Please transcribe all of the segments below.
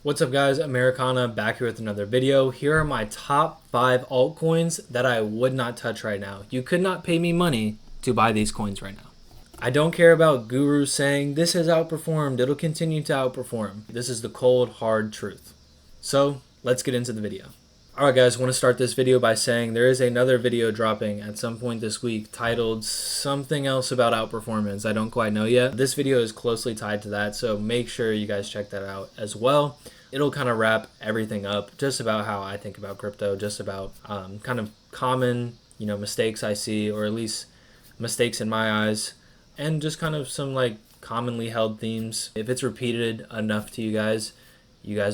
What's up guys, Americana back here with another video. Here are my top 5 altcoins that I would not touch right now. You could not pay me money to buy these coins right now. I don't care about gurus saying this has outperformed, it'll continue to outperform. This is the cold, hard truth. So let's get into the video. Alright guys, I want to start this video by saying there is another video dropping at some point this week titled something else about outperformance. I don't quite know yet. This video is closely tied to that, so make sure you guys check that out as well. It'll kind of wrap everything up, just about how I think about crypto, just about kind of common, mistakes I see, or at least mistakes in my eyes, and just kind of some like commonly held themes. If it's repeated enough to you guys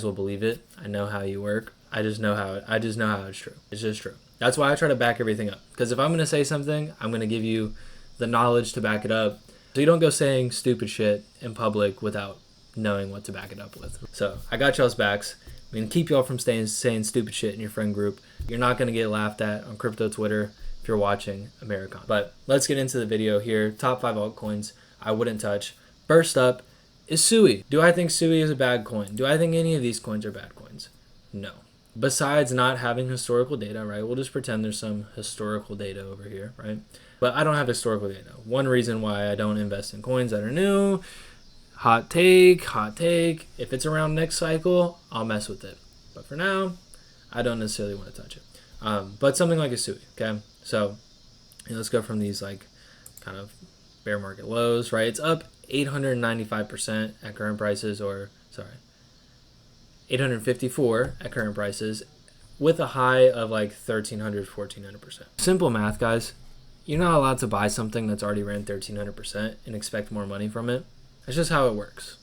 will believe it. I know how you work. I just know how it's true. It's just true. That's why I try to back everything up. Because if I'm going to say something, I'm going to give you the knowledge to back it up. So you don't go saying stupid shit in public without knowing what to back it up with. So I got y'all's backs. I'm going to keep y'all from saying stupid shit in your friend group. You're not going to get laughed at on crypto Twitter if you're watching Americana. But let's get into the video here. Top 5 altcoins I wouldn't touch. First up is SUI. Do I think SUI is a bad coin? Do I think any of these coins are bad coins? No. Besides not having historical data, right? We'll just pretend there's some historical data over here, right? But I don't have historical data. One reason why I don't invest in coins that are new, hot take. If it's around next cycle, I'll mess with it. But for now, I don't necessarily want to touch it. But something like a SUI, okay? So let's go from these like kind of bear market lows, right? It's up 895% at current prices, 854 at current prices, with a high of like 1,300-1,400%. Simple math, guys. You're not allowed to buy something that's already ran 1,300% and expect more money from it. That's just how it works.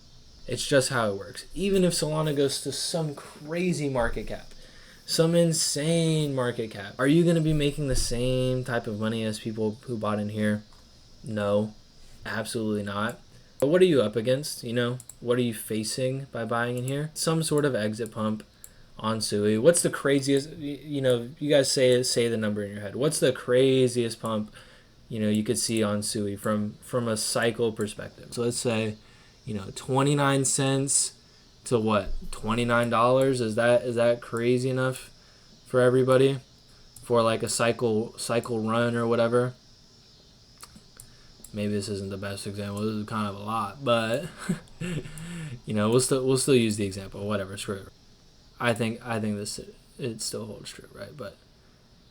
It's just how it works. Even if Solana goes to some crazy market cap, some insane market cap, are you going to be making the same type of money as people who bought in here? No, absolutely not. But what are you up against? What are you facing by buying in here? Some sort of exit pump on SUI. What's the craziest, you guys say the number in your head. What's the craziest pump, you could see on SUI from a cycle perspective? So let's say, 29 cents to what? $29? Is that crazy enough for everybody? For like a cycle run or whatever? Maybe this isn't the best example. This is kind of a lot, but we'll still use the example. Whatever, screw it. I think it still holds true, right? But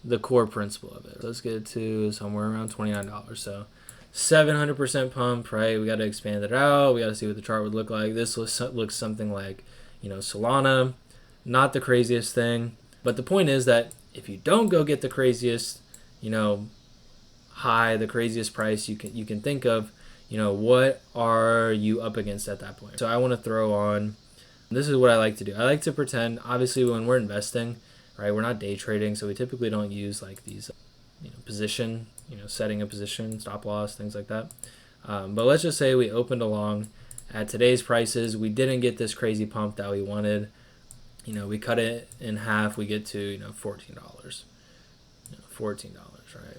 the core principle of it. Let's get it to somewhere around $29. So 700% pump, right? We got to expand it out. We got to see what the chart would look like. This looks something like Solana. Not the craziest thing, but the point is that if you don't go get the craziest, high, the craziest price you can think of, what are you up against at that point? So I want to throw on, this is what I like to do. I like to pretend, obviously when we're investing, right, we're not day trading, so we typically don't use like these position, setting a position, stop loss, things like that. But let's just say we opened along at today's prices. We didn't get this crazy pump that we wanted. We cut it in half, we get to $14. $14, right?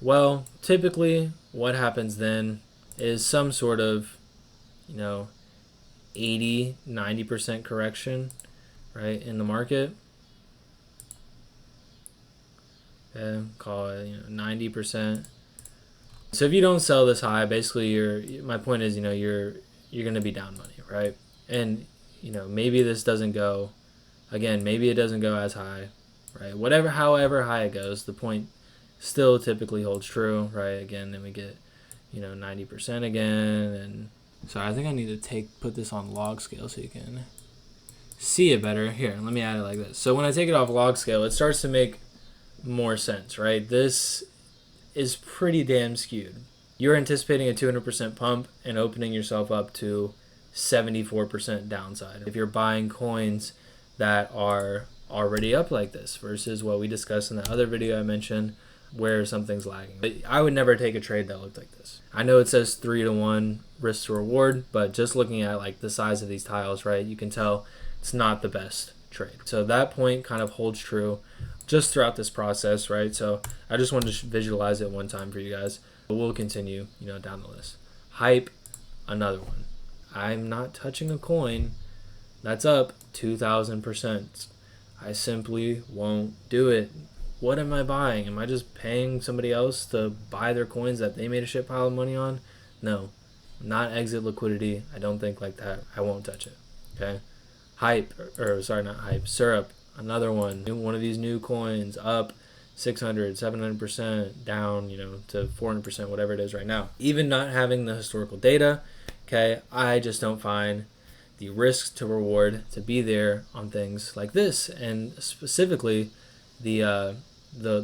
Well, typically what happens then is some sort of 80-90% correction, right, in the market. Okay, call it 90%. So if you don't sell this high, basically my point is you're going to be down money, right? And maybe this doesn't go, again, maybe it doesn't go as high, right? However high it goes, the point still typically holds true, right? Again, then we get 90% again. And so I think I need to put this on log scale so you can see it better. Here, let me add it like this. So when I take it off log scale, it starts to make more sense, right? This is pretty damn skewed. You're anticipating a 200% pump and opening yourself up to 74% downside if you're buying coins that are already up like this versus what we discussed in the other video I mentioned where something's lagging. But I would never take a trade that looked like this. I know it says 3-to-1 risk to reward, but just looking at like the size of these tiles, right, you can tell it's not the best trade. So that point kind of holds true just throughout this process, right? So I just wanted to visualize it one time for you guys. But we'll continue, down the list. Hype, another one. I'm not touching a coin that's up 2,000%. I simply won't do it. What am I buying? Am I just paying somebody else to buy their coins that they made a shit pile of money on? No. Not exit liquidity. I don't think like that. I won't touch it. Okay? Not hype. Syrup, another one. One of these new coins up 600, 700%, down, to 400%, whatever it is right now. Even not having the historical data, okay, I just don't find the risk to reward to be there on things like this, and specifically the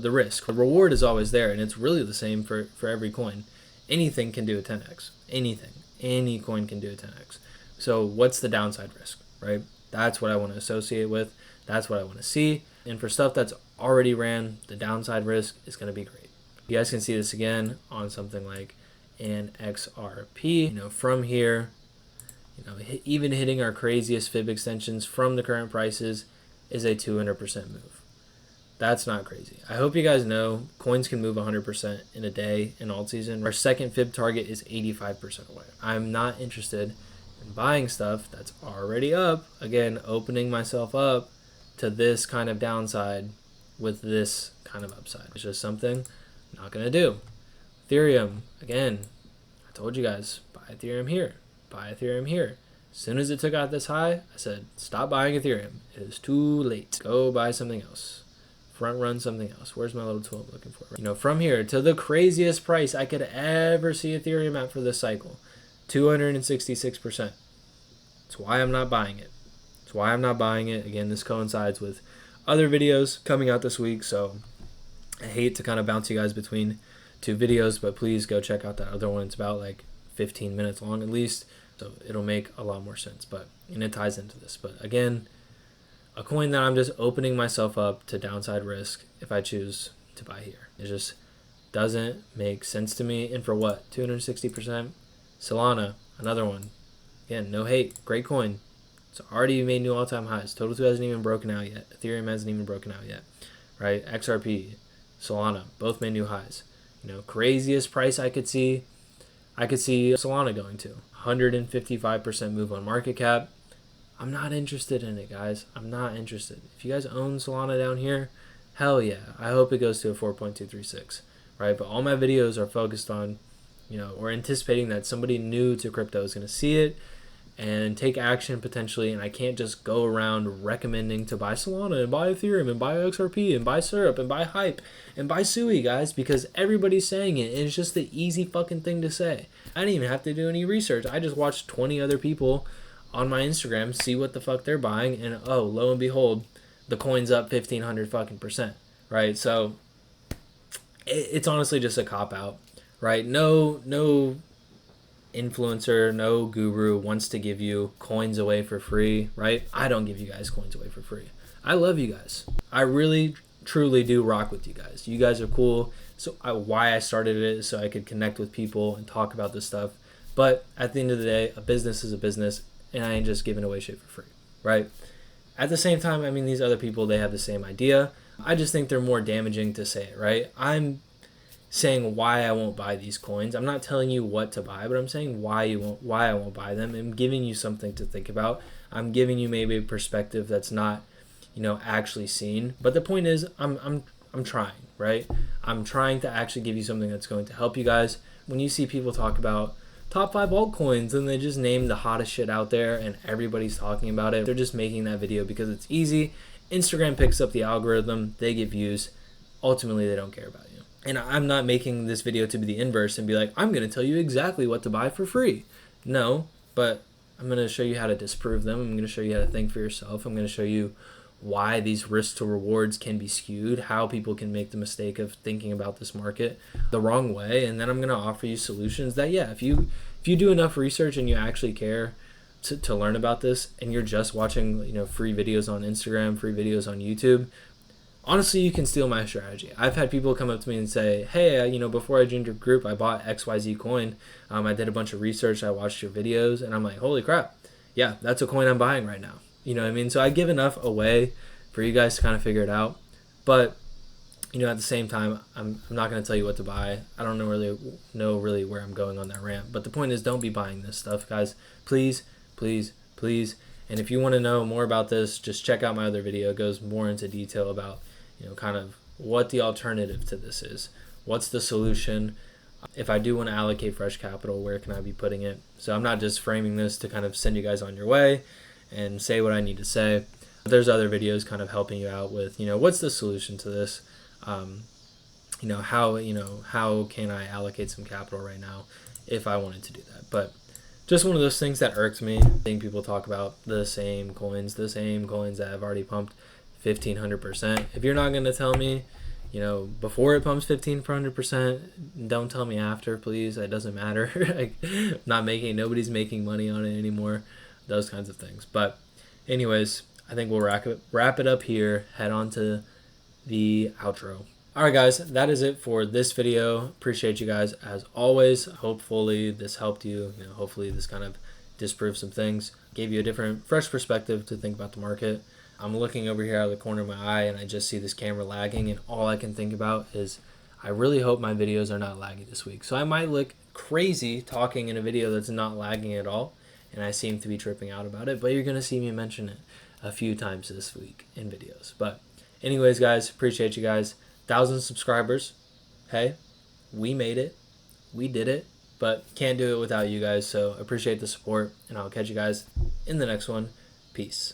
risk. The reward is always there, and it's really the same for every coin. Anything can do a 10x. Anything. Any coin can do a 10x. So what's the downside risk, right? That's what I want to associate with. That's what I want to see. And for stuff that's already ran, the downside risk is going to be great. You guys can see this again on something like an XRP. From here, even hitting our craziest fib extensions from the current prices is a 200% move. That's not crazy. I hope you guys know coins can move 100% in a day in alt season. Our second fib target is 85% away. I'm not interested in buying stuff that's already up. Again, opening myself up to this kind of downside with this kind of upside. It's just something I'm not going to do. Ethereum, again, I told you guys, buy Ethereum here. Buy Ethereum here. As soon as it took out this high, I said, stop buying Ethereum. It is too late. Go buy something else. Front run something else. Where's my little tool I'm looking for? From here to the craziest price I could ever see Ethereum at for this cycle, 266%. That's why I'm not buying it. That's why I'm not buying it. Again, this coincides with other videos coming out this week, so I hate to kind of bounce you guys between two videos, but please go check out that other one. It's about like 15 minutes long at least, so it'll make a lot more sense. And it ties into this. But again, a coin that I'm just opening myself up to downside risk if I choose to buy here. It just doesn't make sense to me. And for what? 260%? Solana, another one. Again, no hate. Great coin. It's already made new all-time highs. Total 2 hasn't even broken out yet. Ethereum hasn't even broken out yet. Right? XRP, Solana, both made new highs. Craziest price I could see Solana going to. 155% move on market cap. I'm not interested in it, guys. I'm not interested. If you guys own Solana down here, hell yeah. I hope it goes to a 4.236, right? But all my videos are focused on, or anticipating that somebody new to crypto is going to see it and take action potentially, and I can't just go around recommending to buy Solana and buy Ethereum and buy XRP and buy Syrup and buy Hype and buy Sui, guys, because everybody's saying it, and it's just the easy fucking thing to say. I didn't even have to do any research. I just watched 20 other people on my Instagram see what the fuck they're buying, and oh, lo and behold, the coin's up 1,500 fucking %, right? So it's honestly just a cop-out, right? No influencer, no guru wants to give you coins away for free, right? I don't give you guys coins away for free. I love you guys. I really, truly do rock with you guys. You guys are cool. So why I started it is so I could connect with people and talk about this stuff. But at the end of the day, a business is a business, and I ain't just giving away shit for free, right? At the same time, these other people, they have the same idea. I just think they're more damaging to say it, right? I'm saying why I won't buy these coins. I'm not telling you what to buy, but I'm saying why I won't buy them. I'm giving you something to think about. I'm giving you maybe a perspective that's not, actually seen. But the point is, I'm trying, right? I'm trying to actually give you something that's going to help you guys. When you see people talk about top 5 altcoins and they just name the hottest shit out there and everybody's talking about it, they're just making that video because it's easy. Instagram picks up the algorithm, they get views. Ultimately, they don't care about you. And I'm not making this video to be the inverse and be like, I'm going to tell you exactly what to buy for free. No, but I'm going to show you how to disprove them. I'm going to show you how to think for yourself. I'm going to show you why these risks to rewards can be skewed, how people can make the mistake of thinking about this market the wrong way. And then I'm going to offer you solutions that, yeah, if you do enough research and you actually care to learn about this, and you're just watching, free videos on Instagram, free videos on YouTube, honestly, you can steal my strategy. I've had people come up to me and say, hey, before I joined your group, I bought XYZ coin. I did a bunch of research. I watched your videos, and I'm like, holy crap. Yeah, that's a coin I'm buying right now. You know what I mean? So I give enough away for you guys to kind of figure it out. But, at the same time, I'm not going to tell you what to buy. I don't know really where I'm going on that rant. But the point is, don't be buying this stuff, guys. Please, please, please. And if you want to know more about this, just check out my other video. It goes more into detail about, kind of what the alternative to this is. What's the solution? If I do want to allocate fresh capital, where can I be putting it? So I'm not just framing this to kind of send you guys on your way and say what I need to say. There's other videos kind of helping you out with, what's the solution to this? How can I allocate some capital right now if I wanted to do that? But just one of those things that irks me. Seeing people talk about the same coins that have already pumped 1,500%. If you're not going to tell me, before it pumps 1,500%, don't tell me after, please. It doesn't matter. Nobody's making money on it anymore. Those kinds of things. But anyways, I think we'll wrap it up here. Head on to the outro. Alright guys, that is it for this video. Appreciate you guys as always. Hopefully this helped you. Hopefully this kind of disproved some things, gave you a different, fresh perspective to think about the market. I'm looking over here out of the corner of my eye and I just see this camera lagging, and all I can think about is I really hope my videos are not laggy this week. So I might look crazy talking in a video that's not lagging at all, and I seem to be tripping out about it, but you're going to see me mention it a few times this week in videos. But anyways, guys, appreciate you guys. 1,000 subscribers. Hey, we made it. We did it, but can't do it without you guys. So appreciate the support, and I'll catch you guys in the next one. Peace.